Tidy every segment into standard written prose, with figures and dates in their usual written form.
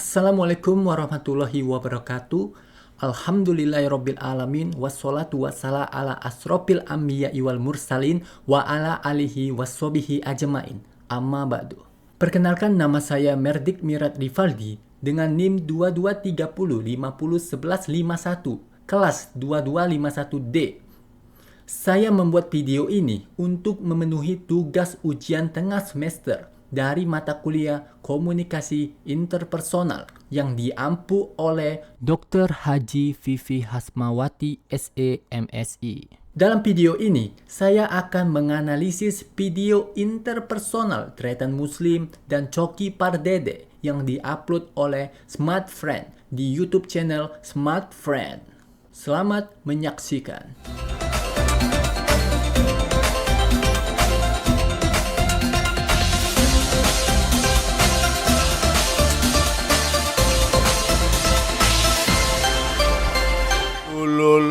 Assalamualaikum warahmatullahi wabarakatuh. Alhamdulillahirabbil alamin wassalatu wassalamu ala asrofil anbiya'i wal mursalin wa ala alihi wassobihi ajmain. Amma ba'du. Perkenalkan, nama saya Merdik Mirat Rivaldi dengan NIM 2230501151 kelas 2251D. Saya membuat video ini untuk memenuhi tugas ujian tengah semester dari mata kuliah komunikasi interpersonal yang diampu oleh Dr. Haji Vivi Hasmawati SE MSI. Dalam video ini, saya akan menganalisis video interpersonal Tretan Muslim dan Coki Pardede yang diupload oleh Smart Friend di YouTube channel Smart Friend. Selamat menyaksikan. Lo.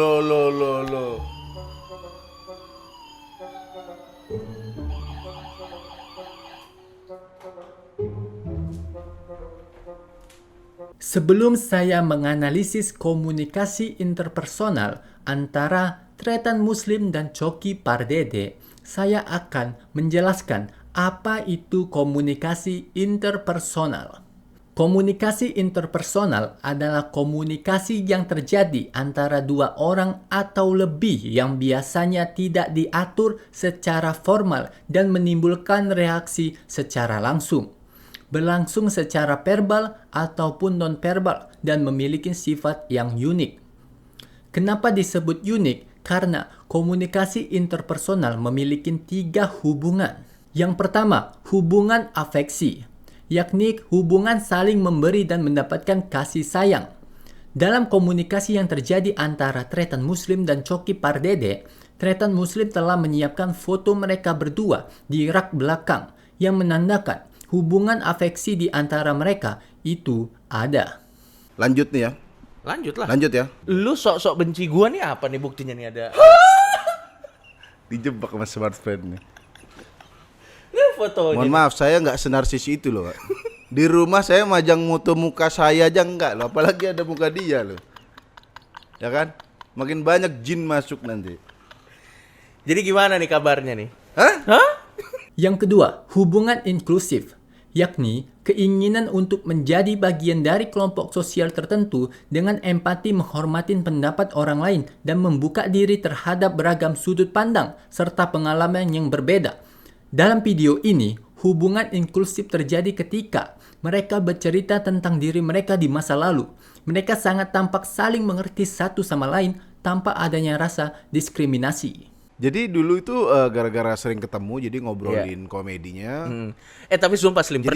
Sebelum saya menganalisis komunikasi interpersonal antara Tretan Muslim dan Coki Pardede, saya akan menjelaskan apa itu komunikasi interpersonal. Komunikasi interpersonal adalah komunikasi yang terjadi antara dua orang atau lebih yang biasanya tidak diatur secara formal dan menimbulkan reaksi secara langsung, berlangsung secara verbal ataupun non-verbal dan memiliki sifat yang unik. Kenapa disebut unik? Karena komunikasi interpersonal memiliki 3 hubungan. Yang pertama, hubungan afeksi, yakni hubungan saling memberi dan mendapatkan kasih sayang. Dalam komunikasi yang terjadi antara Tretan Muslim dan Coki Pardede, Tretan Muslim telah menyiapkan foto mereka berdua di rak belakang yang menandakan hubungan afeksi di antara mereka itu ada. Lanjut nih ya. Lanjut ya. Lu sok-sok benci gua nih, apa nih buktinya nih ada? Dijebak sama Smart Friend nih. Ini fotonya. Mohon maaf, saya nggak senarsis itu loh, Pak. Di rumah saya majang foto muka saya aja enggak loh, apalagi ada muka dia loh. Ya kan? Makin banyak jin masuk nanti. Jadi gimana nih kabarnya nih? Hah? Yang kedua, hubungan inklusif, yakni keinginan untuk menjadi bagian dari kelompok sosial tertentu dengan empati menghormati pendapat orang lain dan membuka diri terhadap beragam sudut pandang serta pengalaman yang berbeda. Dalam video ini, hubungan inklusif terjadi ketika mereka bercerita tentang diri mereka di masa lalu. Mereka sangat tampak saling mengerti satu sama lain tanpa adanya rasa diskriminasi. Jadi dulu itu gara-gara sering ketemu jadi ngobrolin komedinya. Tapi sumpah Slim, Jadi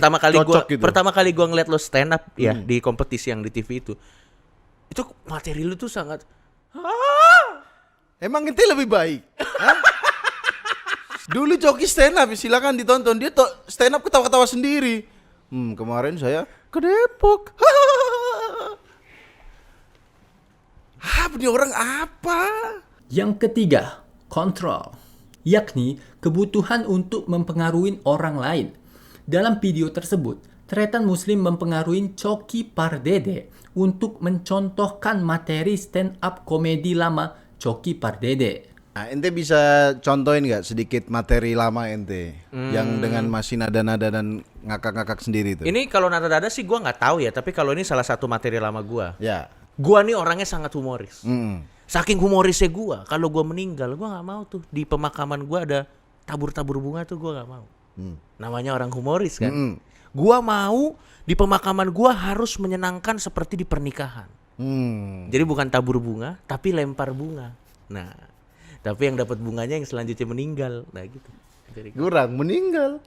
pertama kali gua ngeliat lo stand up ya di kompetisi yang di TV itu materi lu tuh sangat Emang ente lebih baik? Hah? Dulu Coki stand up, silakan ditonton. Dia stand up ketawa-ketawa sendiri. Kemarin saya ke Depok. Nih orang apa? Yang ketiga, kontrol, yakni kebutuhan untuk mempengaruhi orang lain. Dalam video tersebut, Tretan Muslim mempengaruhi Coki Pardede untuk mencontohkan materi stand up komedi lama Coki Pardede. Nah, ente bisa contohin nggak sedikit materi lama ente yang dengan masih nada-nada dan ngakak-ngakak sendiri itu? ini kalau nada-nada sih gua nggak tahu ya, tapi kalau ini salah satu materi lama gua. Ya. Gua nih orangnya sangat humoris. Saking humorisnya gua, kalau gua meninggal gua nggak mau tuh di pemakaman gua ada tabur-tabur bunga tuh, gua nggak mau. Namanya orang humoris kan. Gua mau di pemakaman gua harus menyenangkan seperti di pernikahan. Jadi bukan tabur bunga, tapi lempar bunga. Nah, tapi yang dapat bunganya yang selanjutnya meninggal. Nah gitu. Jadi, Kurang meninggal.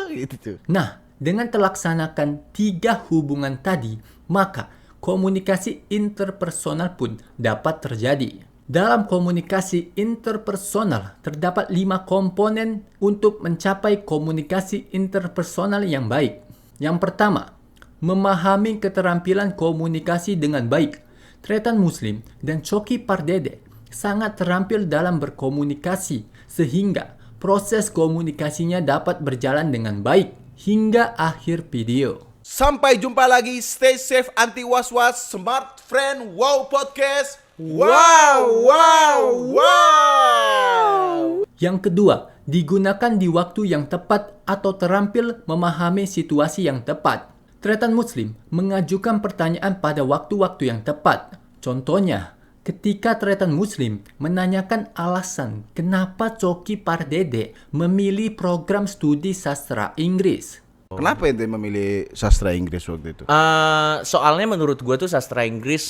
Gitu tuh. Nah, dengan terlaksanakan 3 hubungan tadi, maka komunikasi interpersonal pun dapat terjadi. Dalam komunikasi interpersonal, terdapat 5 komponen untuk mencapai komunikasi interpersonal yang baik. Yang pertama, memahami keterampilan komunikasi dengan baik. Tretan Muslim dan Coki Pardede sangat terampil dalam berkomunikasi sehingga proses komunikasinya dapat berjalan dengan baik hingga akhir video. Sampai jumpa lagi. Stay safe, anti was-was, smart friend, wow podcast. Wow, wow, wow. Yang kedua, digunakan di waktu yang tepat atau terampil memahami situasi yang tepat. Tretan Muslim mengajukan pertanyaan pada waktu-waktu yang tepat. Contohnya, ketika Tretan Muslim menanyakan alasan kenapa Coki Pardede memilih program studi sastra Inggris. Kenapa ente memilih sastra Inggris waktu itu? Soalnya menurut gua tuh sastra Inggris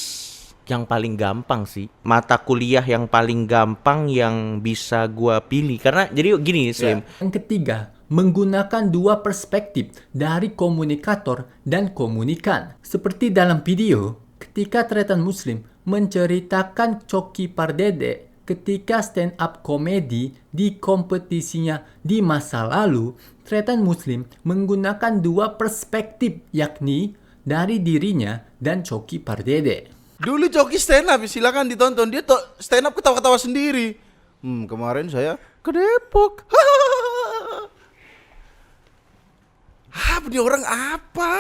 yang paling gampang sih. Mata kuliah yang paling gampang yang bisa gua pilih. Karena jadi gini Slim. Yang ketiga, menggunakan dua perspektif dari komunikator dan komunikan. Seperti dalam video, ketika Tretan Muslim menceritakan Coki Pardede ketika stand up komedi di kompetisinya di masa lalu, Tretan Muslim menggunakan dua perspektif, yakni dari dirinya dan Coki Pardede. Dulu Coki stand up, silakan ditonton. Dia stand up ketawa-ketawa sendiri. Kemarin saya ke Depok. Apa nih orang apa?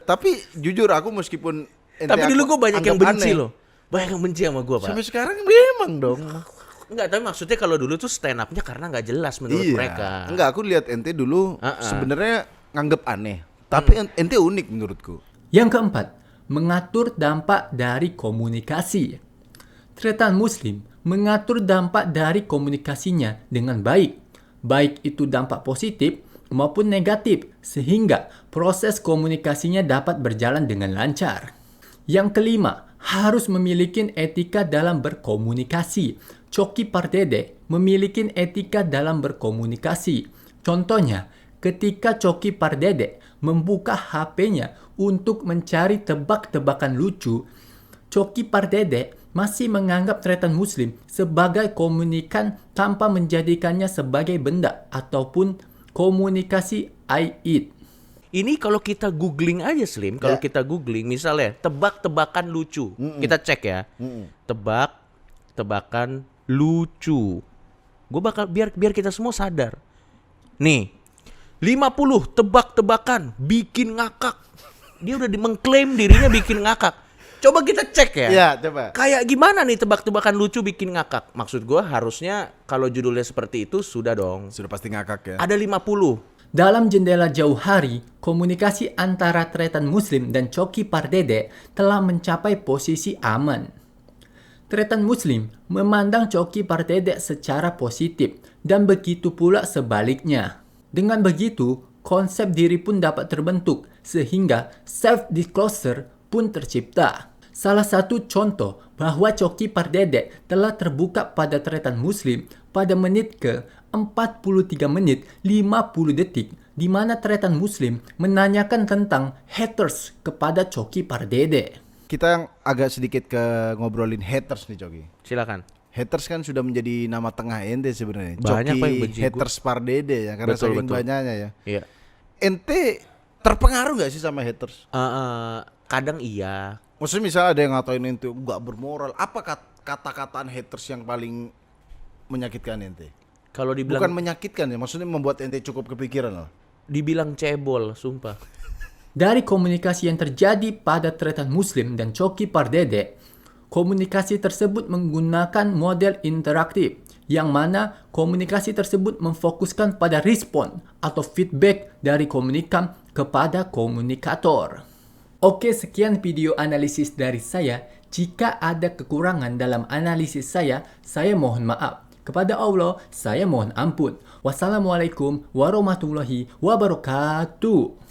Tapi jujur aku meskipun Tapi dulu gue banyak yang anggap benci aneh. loh. Banyak yang benci sama gue, Pak. Sampai sekarang memang dong. Enggak, tapi maksudnya kalau dulu tuh stand up-nya karena nggak jelas menurut mereka. Enggak, aku lihat ente dulu sebenarnya nganggep aneh. Tapi ente unik menurutku. Yang keempat, mengatur dampak dari komunikasi. Tretan Muslim mengatur dampak dari komunikasinya dengan baik. Baik itu dampak positif maupun negatif, sehingga proses komunikasinya dapat berjalan dengan lancar. Yang kelima, harus memiliki etika dalam berkomunikasi. Coki Pardede memiliki etika dalam berkomunikasi. Contohnya, ketika Coki Pardede membuka HP-nya untuk mencari tebak-tebakan lucu, Coki Pardede masih menganggap Tretan Muslim sebagai komunikan tanpa menjadikannya sebagai benda ataupun komunikasi I eat. Ini kalau kita googling aja Slim, kalau kita googling misalnya tebak-tebakan lucu. Kita cek ya. Tebak-tebakan lucu. Gue bakal biar kita semua sadar. Nih, 50 tebak-tebakan bikin ngakak. Dia udah mengklaim dirinya bikin ngakak. Coba kita cek ya. Iya, coba. Kayak gimana nih tebak-tebakan lucu bikin ngakak? Maksud gue harusnya kalau judulnya seperti itu sudah dong. Sudah pasti ngakak ya. Ada 50. Dalam jendela jauh hari, komunikasi antara Tretan Muslim dan Coki Pardede telah mencapai posisi aman. Tretan Muslim memandang Coki Pardede secara positif dan begitu pula sebaliknya. Dengan begitu, konsep diri pun dapat terbentuk sehingga self-disclosure pun tercipta. Salah satu contoh bahwa Coki Pardede telah terbuka pada Tretan Muslim pada menit ke 43 menit 50 detik di mana Tretan Muslim menanyakan tentang haters kepada Coki Pardede. Kita yang agak sedikit ke ngobrolin haters nih Coki. Silakan. Haters kan sudah menjadi nama tengah ente sebenarnya. Banyak, Coki Pak, yang benci haters Pardede ya karena Betul, saking betul. banyaknya ya. Iya. Ente terpengaruh nggak sih sama haters? Kadang iya. Maksudnya misalnya ada yang ngatain ente nggak bermoral. Apa kata-kataan haters yang paling menyakitkan ente? Kalau dibilang Bukan menyakitkan ya, maksudnya membuat ente cukup kepikiran loh. dibilang cebol, sumpah. Dari komunikasi yang terjadi pada Tretan Muslim dan Coki Pardede, komunikasi tersebut menggunakan model interaktif, yang mana komunikasi tersebut memfokuskan pada respon atau feedback dari komunikan kepada komunikator. Oke, sekian video analisis dari saya. Jika ada kekurangan dalam analisis saya mohon maaf. Kepada Allah, saya mohon ampun. Wassalamualaikum warahmatullahi wabarakatuh.